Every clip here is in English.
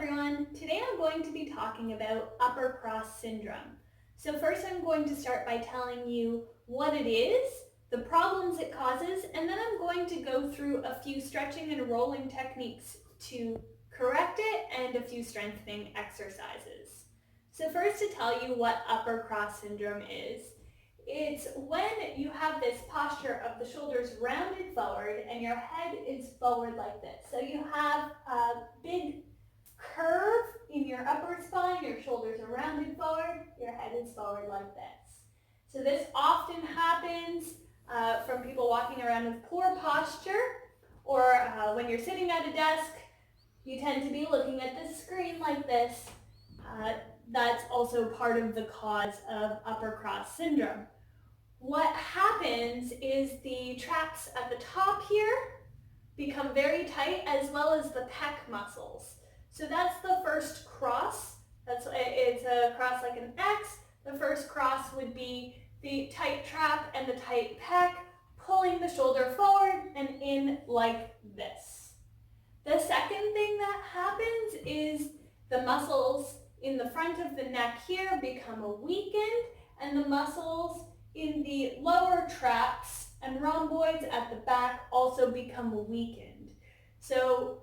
everyone. Today I'm going to be talking about upper cross syndrome. So first I'm going to start by telling you what it is, the problems it causes, and then I'm going to go through a few stretching and rolling techniques to correct it and a few strengthening exercises. So first to tell you what upper cross syndrome is. It's when you have this posture of the shoulders rounded forward and your head is forward like this. So you have a big curve in your upper spine, your shoulders are rounded forward, your head is forward like this. So this often happens from people walking around with poor posture, or when you're sitting at a desk, you tend to be looking at the screen like this. That's also part of the cause of upper cross syndrome. What happens is the traps at the top here become very tight, as well as the pec muscles. So that's the first cross. It's a cross like an X. The first cross would be the tight trap and the tight pec, pulling the shoulder forward and in like this. The second thing that happens is the muscles in the front of the neck here become weakened, and the muscles in the lower traps and rhomboids at the back also become weakened. So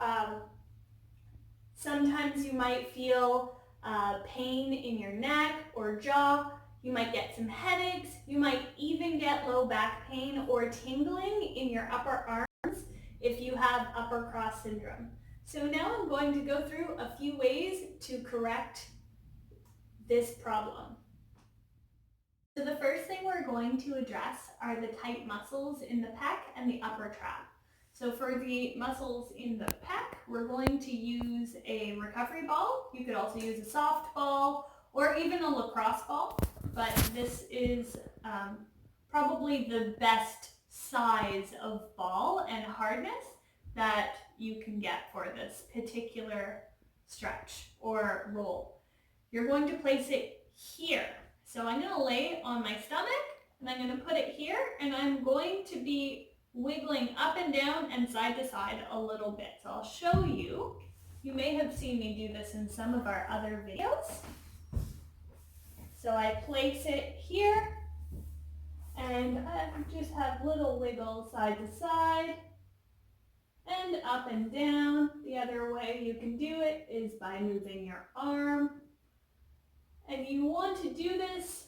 sometimes you might feel pain in your neck or jaw. You might get some headaches. You might even get low back pain or tingling in your upper arms if you have upper cross syndrome. So now I'm going to go through a few ways to correct this problem. So the first thing we're going to address are the tight muscles in the pec and the upper trap. So for the muscles in the pec, we're going to use a recovery ball. You could also use a soft ball or even a lacrosse ball, but this is probably the best size of ball and hardness that you can get for this particular stretch or roll. You're going to place it here. So I'm going to lay on my stomach and I'm going to put it here, and I'm going to be wiggling up and down and side to side a little bit. So I'll show you. You may have seen me do this in some of our other videos. So I place it here and I just have little wiggles side to side and up and down. The other way you can do it is by moving your arm. And you want to do this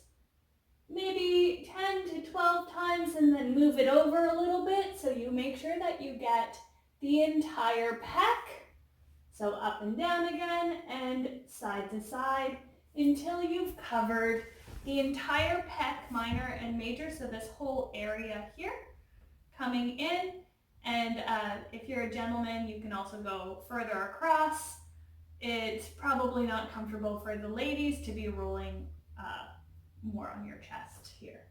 maybe 10 to 12 times and then move it over a little bit, so you make sure that you get the entire pec. So up and down again and side to side until you've covered the entire pec, minor and major, so this whole area here coming in. And if you're a gentleman, you can also go further across. It's probably not comfortable for the ladies to be rolling more on your chest here.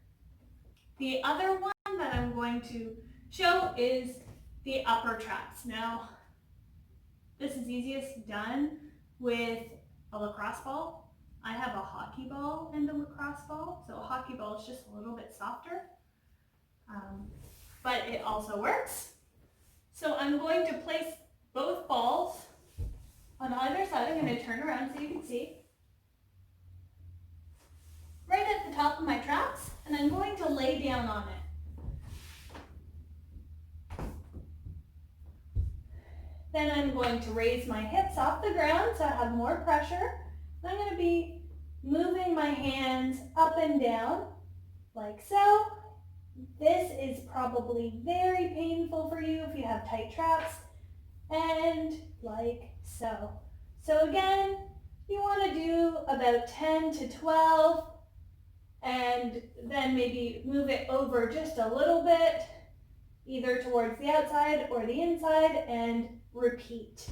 The other one that I'm going to show is the upper traps. Now, this is easiest done with a lacrosse ball. I have a hockey ball and a lacrosse ball, so a hockey ball is just a little bit softer, but it also works. So I'm going to place both balls on either side. I'm going to turn around so you can see. Right at the top of my traps, and I'm going to lay down on it. Then I'm going to raise my hips off the ground so I have more pressure. I'm going to be moving my hands up and down like so. This is probably very painful for you if you have tight traps, and like so. So again, you want to do about 10 to 12 and then maybe move it over just a little bit, either towards the outside or the inside, and repeat.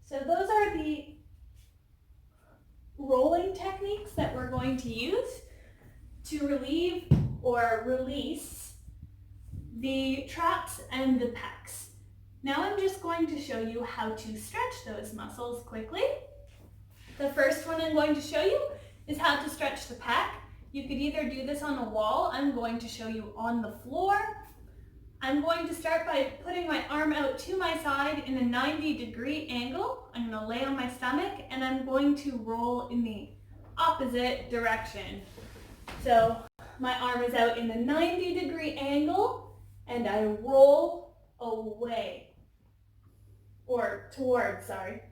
So those are the rolling techniques that we're going to use to relieve or release the traps and the pecs. Now I'm just going to show you how to stretch those muscles quickly. The first one I'm going to show you is how to stretch the pec. You could either do this on a wall. I'm going to show you on the floor. I'm going to start by putting my arm out to my side in a 90-degree angle. I'm going to lay on my stomach and I'm going to roll in the opposite direction. So my arm is out in a 90-degree angle and I roll away, or towards, sorry.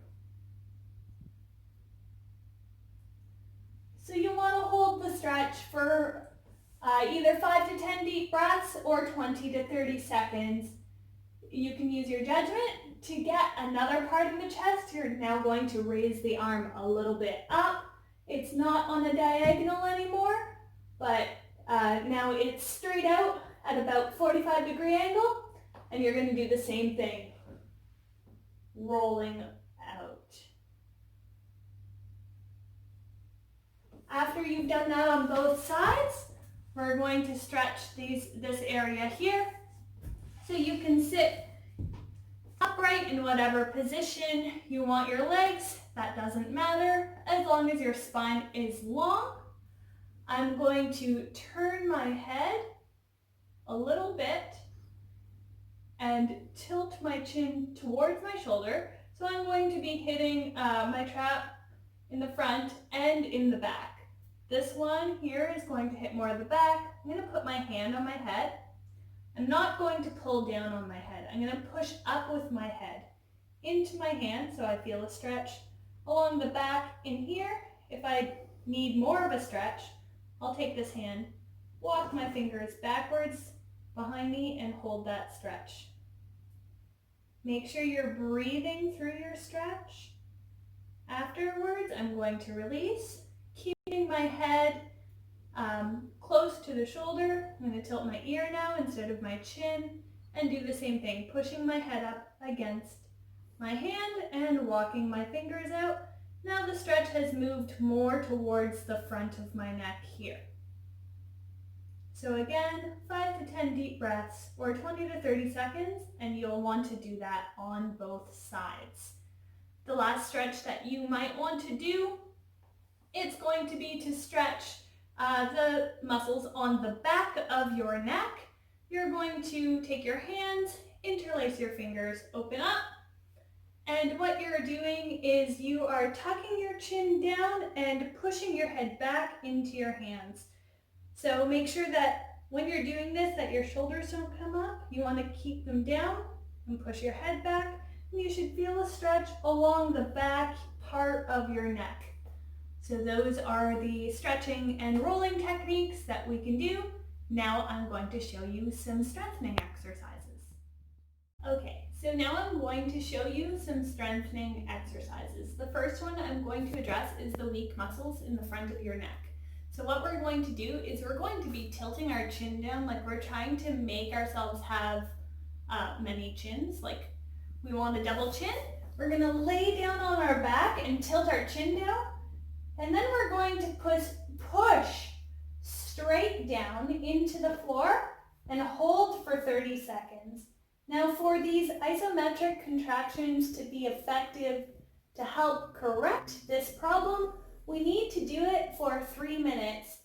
So you want to hold the stretch for either 5 to 10 deep breaths or 20 to 30 seconds. You can use your judgment. To get another part of the chest, you're now going to raise the arm a little bit up. It's not on a diagonal anymore, but now it's straight out at about 45-degree angle, and you're going to do the same thing, rolling out. After you've done that on both sides, we're going to stretch this area here. So you can sit upright in whatever position you want your legs. That doesn't matter as long as your spine is long. I'm going to turn my head a little bit and tilt my chin towards my shoulder. So I'm going to be hitting my trap in the front and in the back. This one here is going to hit more of the back. I'm going to put my hand on my head. I'm not going to pull down on my head. I'm going to push up with my head into my hand so I feel a stretch along the back in here. If I need more of a stretch, I'll take this hand, walk my fingers backwards behind me and hold that stretch. Make sure you're breathing through your stretch. Afterwards, I'm going to release, keeping my head close to the shoulder. I'm going to tilt my ear now instead of my chin and do the same thing, pushing my head up against my hand and walking my fingers out. Now the stretch has moved more towards the front of my neck here. So again, 5 to 10 deep breaths or 20 to 30 seconds, and you'll want to do that on both sides. The last stretch that you might want to do, it's going to be to stretch the muscles on the back of your neck. You're going to take your hands, interlace your fingers, open up, and what you're doing is you are tucking your chin down and pushing your head back into your hands. So make sure that when you're doing this, that your shoulders don't come up. You want to keep them down and push your head back, and you should feel a stretch along the back part of your neck. So those are the stretching and rolling techniques that we can do. Now I'm going to show you some strengthening exercises. Okay, so now I'm going to show you some strengthening exercises. The first one I'm going to address is the weak muscles in the front of your neck. So what we're going to do is we're going to be tilting our chin down like we're trying to make ourselves have many chins, like we want a double chin. We're going to lay down on our back and tilt our chin down. And then we're going to push straight down into the floor and hold for 30 seconds. Now for these isometric contractions to be effective to help correct this problem, we need to do it for 3 minutes.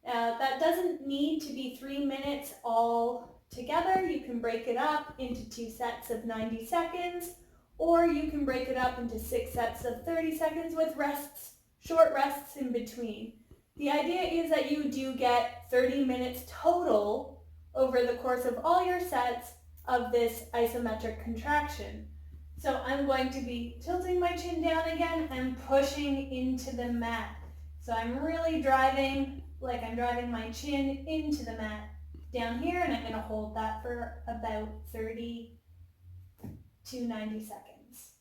That doesn't need to be 3 minutes all together. You can break it up into 2 sets of 90 seconds, or you can break it up into 6 sets of 30 seconds with rests. Short rests in between. The idea is that you do get 30 minutes total over the course of all your sets of this isometric contraction. So I'm going to be tilting my chin down again and pushing into the mat. So I'm really driving, like I'm driving my chin into the mat down here, and I'm going to hold that for about 30 to 90 seconds.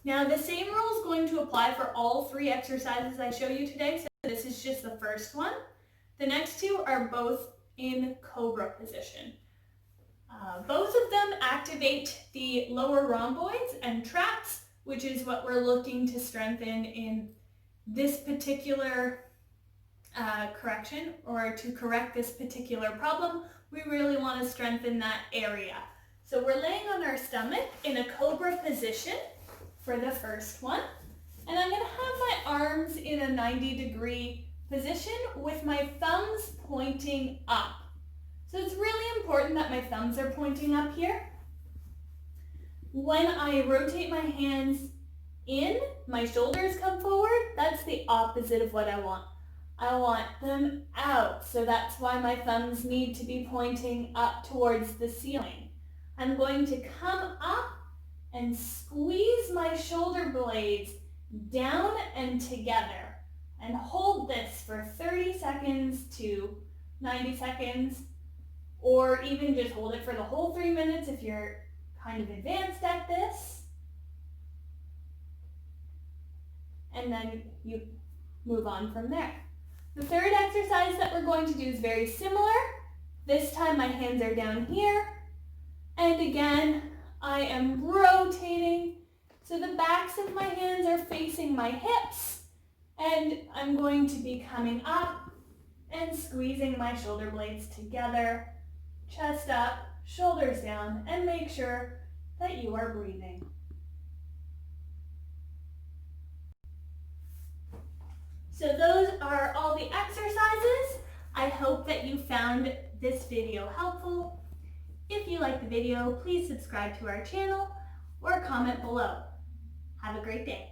Now the same rule is going to apply for all 3 exercises I show you today, so this is just the first one. The next 2 are both in cobra position. Both of them activate the lower rhomboids and traps, which is what we're looking to strengthen in this particular correction, or to correct this particular problem. We really want to strengthen that area. So we're laying on our stomach in a cobra position for the first one, and I'm going to have my arms in a 90-degree position with my thumbs pointing up. So it's really important that my thumbs are pointing up here. When I rotate my hands in, my shoulders come forward. That's the opposite of what I want. I want them out, so that's why my thumbs need to be pointing up towards the ceiling. I'm going to come up and squeeze my shoulder blades down and together and hold this for 30 seconds to 90 seconds, or even just hold it for the whole 3 minutes if you're kind of advanced at this. And then you move on from there. The third exercise that we're going to do is very similar. This time my hands are down here. And again, I am rotating. So the backs of my hands are facing my hips. And I'm going to be coming up and squeezing my shoulder blades together, chest up, shoulders down, and make sure that you are breathing. So those are all the exercises. I hope that you found this video helpful. If you like the video, please subscribe to our channel or comment below. Have a great day.